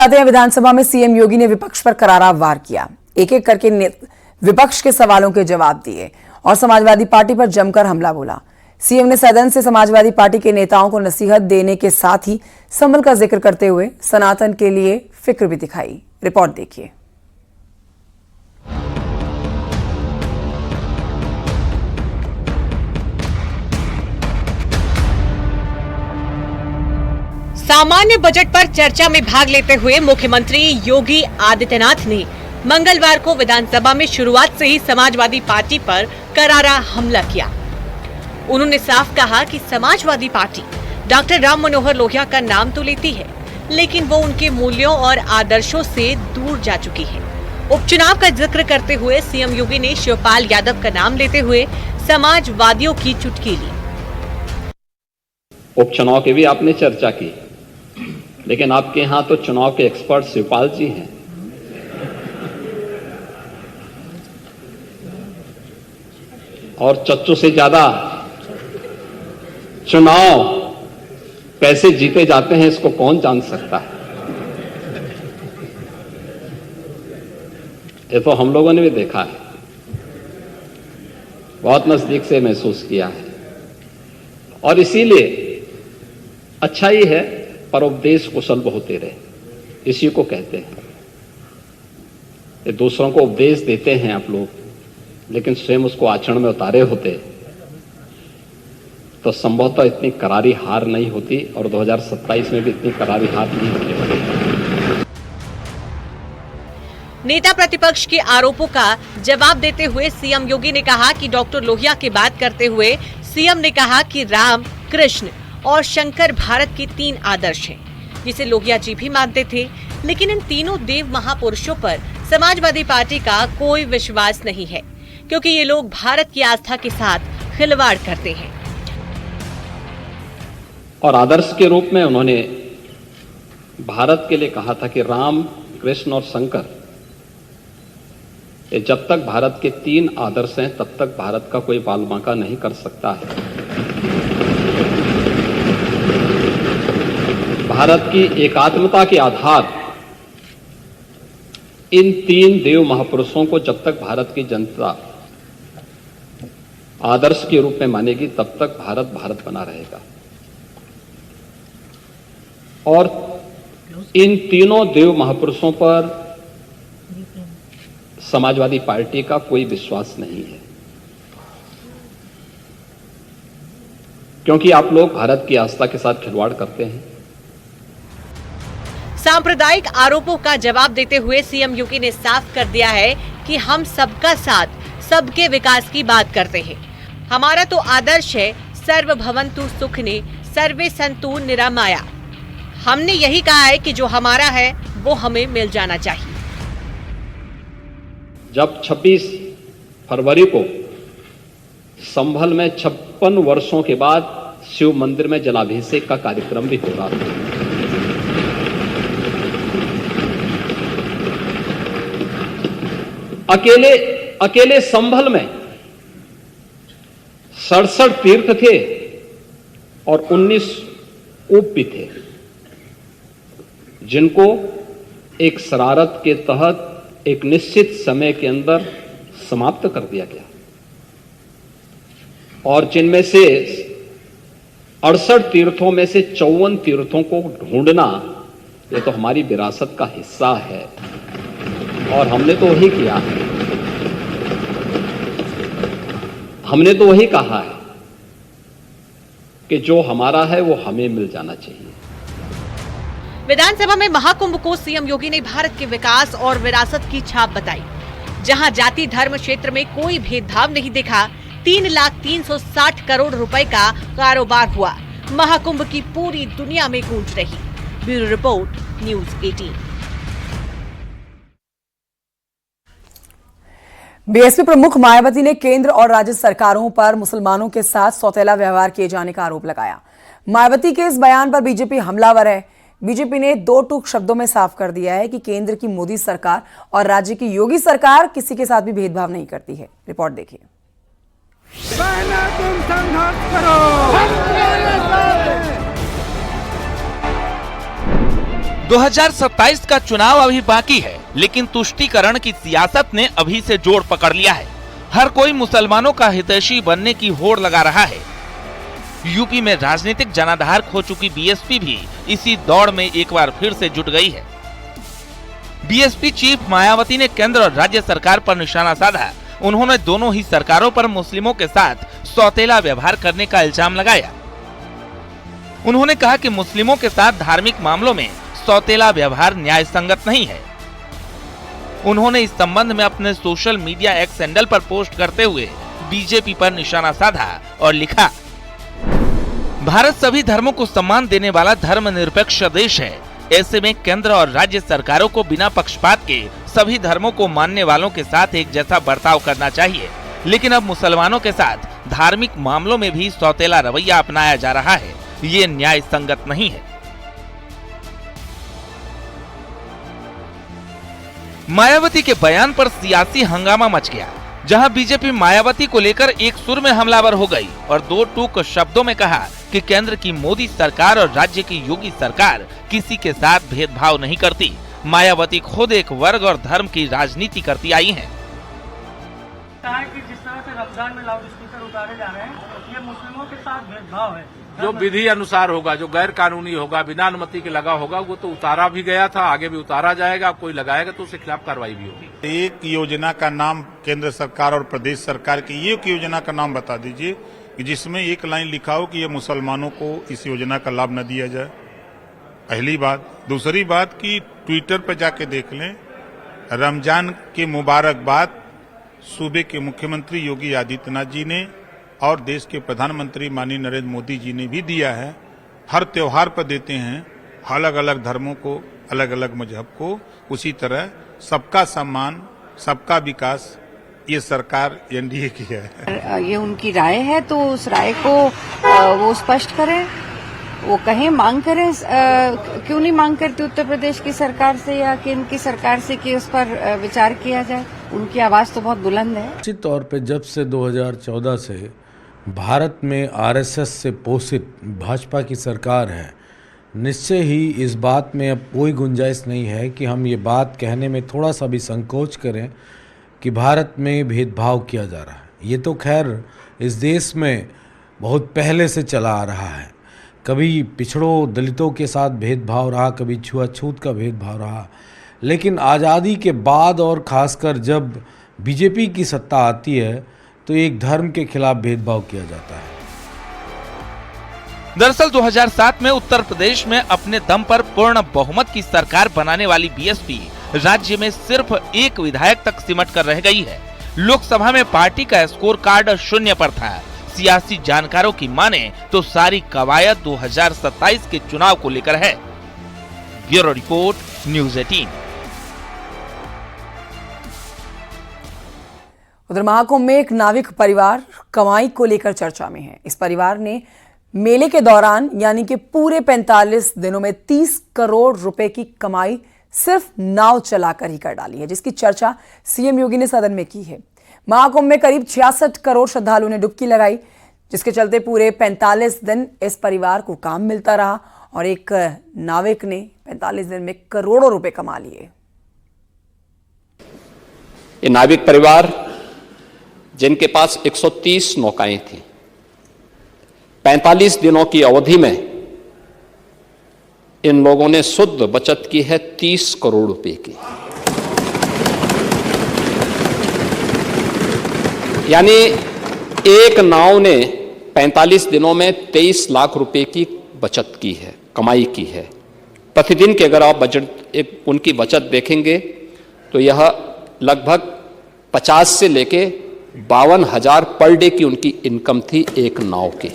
विधानसभा में सीएम योगी ने विपक्ष पर करारा वार किया। एक एक करके विपक्ष के सवालों के जवाब दिए और समाजवादी पार्टी पर जमकर हमला बोला। सीएम ने सदन से समाजवादी पार्टी के नेताओं को नसीहत देने के साथ ही संभल का जिक्र करते हुए सनातन के लिए फिक्र भी दिखाई। रिपोर्ट देखिए। सामान्य बजट पर चर्चा में भाग लेते हुए मुख्यमंत्री योगी आदित्यनाथ ने मंगलवार को विधानसभा में शुरुआत से ही समाजवादी पार्टी पर करारा हमला किया। उन्होंने साफ कहा कि समाजवादी पार्टी डॉक्टर राम मनोहर लोहिया का नाम तो लेती है, लेकिन वो उनके मूल्यों और आदर्शों से दूर जा चुकी है। उपचुनाव का जिक्र करते हुए सीएम योगी ने शिवपाल यादव का नाम लेते हुए समाजवादियों की चुटकी ली। उपचुनाव की भी आपने चर्चा की, लेकिन आपके यहां तो चुनाव के एक्सपर्ट शिवपाल जी हैं। और चच्चू से ज्यादा चुनाव कैसे जीते जाते हैं इसको कौन जान सकता है। ये तो हम लोगों ने भी देखा है, बहुत नजदीक से महसूस किया है। और इसीलिए अच्छा ही है पर उपदेश कुशल होते रहे, इसी को कहते हैं। ये दूसरों को उपदेश देते हैं आप लोग, लेकिन स्वयं उसको आचरण में उतारे होते तो संभवतः इतनी करारी हार नहीं होती और 2027 में भी इतनी करारी हार नहीं होने वाली। नेता प्रतिपक्ष के आरोपों का जवाब देते हुए सीएम योगी ने कहा कि डॉक्टर लोहिया की बात करते हुए सीएम ने कहा कि राम, कृष्ण और शंकर भारत के 3 आदर्श हैं, जिसे लोहिया जी भी मानते थे। लेकिन इन तीनों देव महापुरुषों पर समाजवादी पार्टी का कोई विश्वास नहीं है, क्योंकि ये लोग भारत की आस्था के साथ खिलवाड़ करते हैं। और आदर्श के रूप में उन्होंने भारत के लिए कहा था कि राम, कृष्ण और शंकर, ये जब तक भारत के 3 आदर्श हैं तब तक भारत का कोई बालबांका नहीं कर सकता है। भारत की एकात्मता के आधार इन 3 देव महापुरुषों को जब तक भारत की जनता आदर्श के रूप में मानेगी तब तक भारत भारत बना रहेगा। और इन तीनों देव महापुरुषों पर समाजवादी पार्टी का कोई विश्वास नहीं है, क्योंकि आप लोग भारत की आस्था के साथ खिलवाड़ करते हैं। सांप्रदायिक आरोपों का जवाब देते हुए सीएम योगी ने साफ कर दिया है कि हम सबका साथ, सबके विकास की बात करते हैं। हमारा तो आदर्श है सर्वभवन्तु सुखिने सर्वे सन्तु निरामया। हमने यही कहा है कि जो हमारा है वो हमें मिल जाना चाहिए। जब 26 फरवरी को संभल में 56 वर्षों के बाद शिव मंदिर में जलाभिषेक का कार्यक्रम भी हो रहा था, अकेले संभल में 67 तीर्थ थे और 19 उप भी थे, जिनको एक शरारत के तहत एक निश्चित समय के अंदर समाप्त कर दिया गया। और जिनमें से 68 तीर्थों में से 54 तीर्थों को ढूंढना ये तो हमारी विरासत का हिस्सा है और हमने तो वही किया है। हमने तो वही कहा है कि जो हमारा है वो हमें मिल जाना चाहिए। विधानसभा में महाकुंभ को सीएम योगी ने भारत के विकास और विरासत की छाप बताई। जहां जाति धर्म क्षेत्र में कोई भेदभाव नहीं दिखा, 3,360 करोड़ रुपए का कारोबार हुआ। महाकुंभ की पूरी दुनिया में गूंज रही। Bureau report, news 18। बीएसपी प्रमुख मायावती ने केंद्र और राज्य सरकारों पर मुसलमानों के साथ सौतेला व्यवहार किए जाने का आरोप लगाया। मायावती के इस बयान पर बीजेपी हमलावर है। बीजेपी ने 2 टूक शब्दों में साफ कर दिया है कि केंद्र की मोदी सरकार और राज्य की योगी सरकार किसी के साथ भी भेदभाव नहीं करती है। रिपोर्ट देखिए। तुम संघर्ष करो। 2027 का चुनाव अभी बाकी है, लेकिन तुष्टीकरण की सियासत ने अभी से जोर पकड़ लिया है। हर कोई मुसलमानों का हितैषी बनने की होड़ लगा रहा है। यूपी में राजनीतिक जनाधार खो चुकी बीएसपी भी इसी दौड़ में एक बार फिर से जुट गई है। बीएसपी चीफ मायावती ने केंद्र और राज्य सरकार पर निशाना साधा। उन्होंने दोनों ही सरकारों पर मुस्लिमों के साथ सौतेला व्यवहार करने का इल्जाम लगाया। उन्होंने कहा कि मुस्लिमों के साथ धार्मिक मामलों में सौतेला व्यवहार न्याय संगत नहीं है। उन्होंने इस संबंध में अपने सोशल मीडिया एक्स हैंडल पर पोस्ट करते हुए बीजेपी पर निशाना साधा और लिखा, भारत सभी धर्मों को सम्मान देने वाला धर्मनिरपेक्ष देश है। ऐसे में केंद्र और राज्य सरकारों को बिना पक्षपात के सभी धर्मों को मानने वालों के साथ एक जैसा बर्ताव करना चाहिए, लेकिन अब मुसलमानों के साथ धार्मिक मामलों में भी सौतेला रवैया अपनाया जा रहा है। ये न्याय संगत नहीं है। मायावती के बयान पर सियासी हंगामा मच गया, जहां बीजेपी मायावती को लेकर एक सुर में हमलावर हो गई और दो टूक शब्दों में कहा कि केंद्र की मोदी सरकार और राज्य की योगी सरकार किसी के साथ भेदभाव नहीं करती। मायावती खुद एक वर्ग और धर्म की राजनीति करती आई हैं। कहा है कि जिस तरह से रमजान में लाउड स्पीकर उतारे जा रहे हैं, ये मुस्लिमों के साथ भेदभाव है। जो विधि अनुसार होगा, जो गैर कानूनी होगा, बिना अनुमति के लगा होगा, वो तो उतारा भी गया था, आगे भी उतारा जाएगा। कोई लगाएगा तो उसके खिलाफ कार्रवाई भी होगी। एक योजना का नाम केंद्र सरकार और प्रदेश सरकार की एक योजना का नाम बता दीजिए कि जिसमें एक लाइन लिखा हो कि ये मुसलमानों को इस योजना का लाभ न दिया जाए। पहली बात। दूसरी बात कि ट्विटर पर जाके देख लें, रमजान के मुबारकबाद सूबे के मुख्यमंत्री योगी आदित्यनाथ जी ने और देश के प्रधानमंत्री माननीय नरेंद्र मोदी जी ने भी दिया है। हर त्योहार पर देते हैं, अलग अलग धर्मों को, अलग अलग मजहब को। उसी तरह सबका सम्मान, सबका विकास ये सरकार एनडीए की है। ये उनकी राय है तो उस राय को वो स्पष्ट करें, वो कहें, मांग करें। क्यों नहीं मांग करती उत्तर प्रदेश की सरकार से या केंद्र की सरकार से कि उस पर विचार किया जाए? उनकी आवाज तो बहुत बुलंद है। निश्चित तौर पे जब से 2014 से भारत में आरएसएस से पोषित भाजपा की सरकार है, निश्चय ही इस बात में अब कोई गुंजाइश नहीं है कि हम ये बात कहने में थोड़ा सा भी संकोच करें कि भारत में भेदभाव किया जा रहा है। ये तो खैर इस देश में बहुत पहले से चला आ रहा है। कभी पिछड़ों दलितों के साथ भेदभाव रहा, कभी छुआछूत का भेदभाव रहा, लेकिन आज़ादी के बाद और ख़ासकर जब बीजेपी की सत्ता आती है तो एक धर्म के खिलाफ भेदभाव किया जाता है। दरअसल 2007 में उत्तर प्रदेश में अपने दम पर पूर्ण बहुमत की सरकार बनाने वाली बीएसपी राज्य में सिर्फ एक विधायक तक सिमट कर रह गई है। लोकसभा में पार्टी का स्कोर कार्ड 0 पर था। सियासी जानकारों की माने तो सारी कवायद 2027 के चुनाव को लेकर है। Bureau report, news 18। उधर महाकुंभ में एक नाविक परिवार कमाई को लेकर चर्चा में है। इस परिवार ने मेले के दौरान यानी कि पूरे 45 दिनों में 30 करोड़ रुपए की कमाई सिर्फ नाव चलाकर ही कर डाली है, जिसकी चर्चा सीएम योगी ने सदन में की है। महाकुंभ में करीब 66 करोड़ श्रद्धालुओं ने डुबकी लगाई, जिसके चलते पूरे 45 दिन इस परिवार को काम मिलता रहा और एक नाविक ने 45 दिन में करोड़ों रुपए कमा लिए। ये नाविक परिवार जिनके पास 130 नौकाएं थी, 45 दिनों की अवधि में इन लोगों ने शुद्ध बचत की है 30 करोड़ रुपए की। यानी एक नाव ने 45 दिनों में 23 लाख रुपए की बचत की है, कमाई की है। प्रतिदिन के अगर आप बजट उनकी बचत देखेंगे तो यह लगभग 50 से लेके 52,000 पर डे की उनकी इनकम थी एक नाव की।